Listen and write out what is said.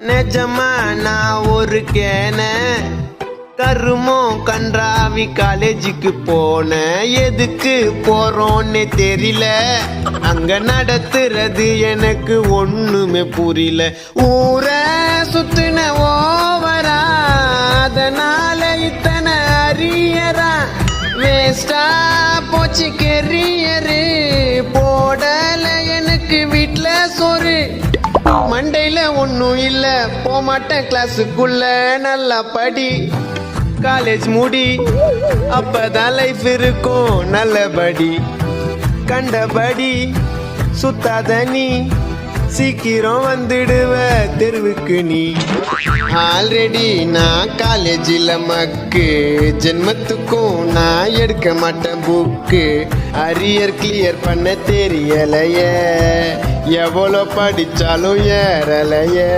நிஜமா நான் ஒரு கேன கருமோ கன்றாவி காலேஜுக்கு போன எதுக்கு போறோன்னு தெரியல அங்க நடத்துறது எனக்கு ஒண்ணுமே புரியல ஊர சுத்துன ஓவரா அதனால இத்தனை அரியரா வேஸ்டா போச்சு கெரியரு போடல எனக்கு வீட்ல சோறு மண்டையில ஒன்னும் இல்ல போமாட்டேன் கிளாஸுக்குள்ள நல்லா படி காலேஜ் முடி அப்பதான் லைஃப் இருக்கும் நல்லபடி கண்டபடி சுத்தாத நீ சீக்கிரம் வந்துடுவ தெருவுக்கு நீ ஆல்ரெடி நான் காலேஜில் மக்கு ஜென்மத்துக்கும் நான் எடுக்க மாட்டேன் புக்கு அரியர் கிளியர் பண்ண தெரியலையே எவ்வளோ படிச்சாலும் ஏறலையே